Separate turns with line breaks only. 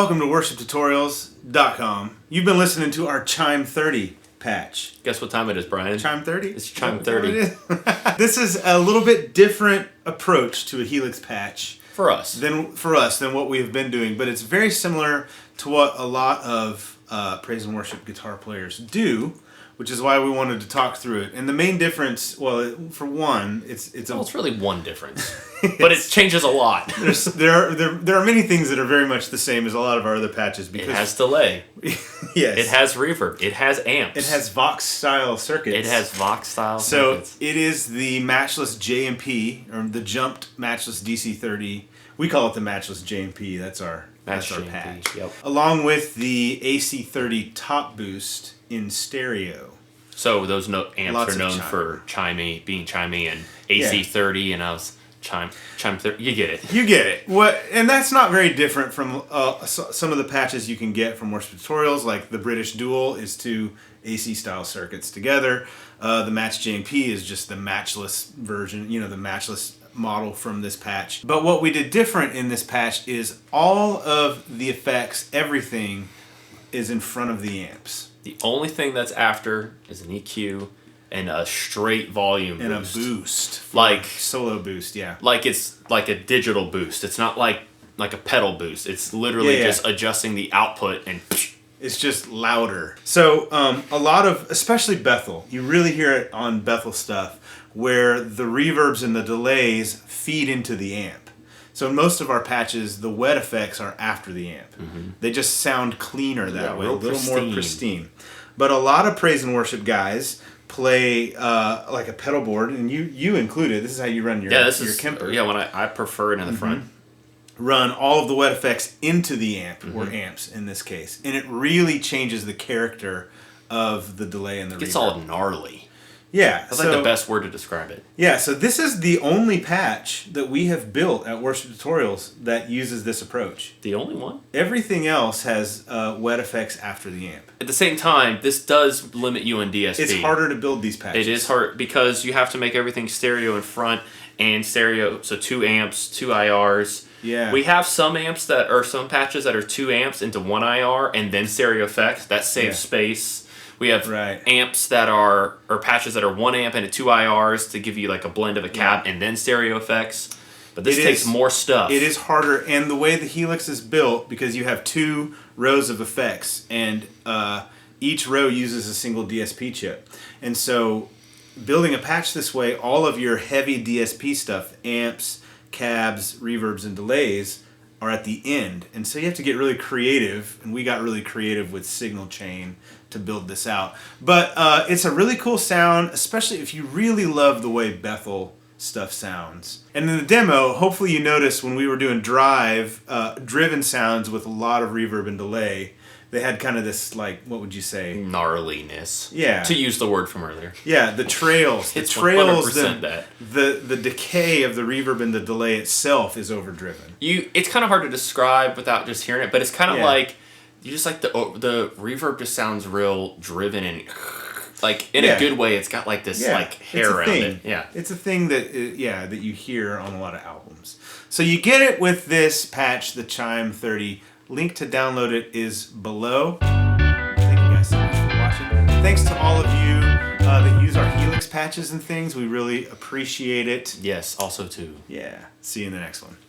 welcome to worshiptutorials.com. You've been listening to our Chime 30 patch.
Guess what time it is, Brian?
Chime 30?
It's Chime 30.
This is a little bit different approach to a Helix patch.
For us.
Than what we have been doing, but it's very similar to what a lot of praise and worship guitar players do, which is why we wanted to talk through it. And the main difference, well, for one, it's
really one difference, but it changes a lot.
There are many things that are very much the same as a lot of our other patches. Because
it has delay.
Yes.
It has reverb. It has amps.
It has Vox style circuits.
It has Vox style
circuits. So it is the Matchless JMP, or the jumped Matchless DC30. We call it the Matchless JMP. That's our patch.
Yep.
Along with the AC30 top boost in stereo.
So those amps are known for being chimey, and AC30, and I was Chime 30. You get it.
You get it. And that's not very different from some of the patches you can get from Worship Tutorials, like the British Dual is two AC style circuits together. The Match JMP is just the Matchless version, the Matchless model from this patch. But what we did different in this patch is all of the effects, everything is in front of the amps.
The only thing that's after is an EQ and a straight volume
and
boost.
A boost.
Like
solo boost, yeah.
Like it's like a digital boost. It's not like a pedal boost. It's literally just adjusting the output and
it's just louder. So a lot of, especially Bethel, you really hear it on Bethel stuff, where the reverbs and the delays feed into the amp. So in most of our patches, the wet effects are after the amp. Mm-hmm. They just sound cleaner that way, a little more pristine. But a lot of praise and worship guys play like a pedal board, and you included. This is how you run your Kemper.
Yeah, when I prefer it in the front.
Run all of the wet effects into the amp, or amps in this case. And it really changes the character of the delay and the reverb.
It's all gnarly.
Yeah.
That's like the best word to describe it.
Yeah, so this is the only patch that we have built at Worship Tutorials that uses this approach.
The only one?
Everything else has wet effects after the amp.
At the same time, this does limit you in DSP.
It's harder to build these patches.
It is hard because you have to make everything stereo in front and stereo, so 2 amps, 2 IRs.
Yeah.
We have some patches that are 2 amps into 1 IR and then stereo effects. That saves space. We have amps or patches that are 1 amp and 2 IRs to give you like a blend of a cab and then stereo effects. But this takes more stuff.
It is harder, and the way the Helix is built, because you have 2 rows of effects, and each row uses a single DSP chip. And so building a patch this way, all of your heavy DSP stuff, amps, cabs, reverbs, and delays, are at the end. And so you have to get really creative, and we got really creative with signal chain to build this out. But it's a really cool sound, especially if you really love the way Bethel stuff sounds. And in the demo, hopefully you noticed when we were doing driven sounds with a lot of reverb and delay, they had kind of this, like, what would you say?
Gnarliness.
Yeah.
To use the word from earlier.
Yeah, the trails.
It's 100%
the decay of the reverb and the delay itself is overdriven.
It's kind of hard to describe without just hearing it, but it's kind of like, you just like the reverb just sounds real driven and like in a good way. It's got like this like hair around it. Yeah,
it's a thing that that you hear on a lot of albums. So you get it with this patch, the Chime 30. Link to download it is below. Thank you guys so much for watching. Thanks to all of you that use our Helix patches and things. We really appreciate it.
Yes, also too.
Yeah. See you in the next one.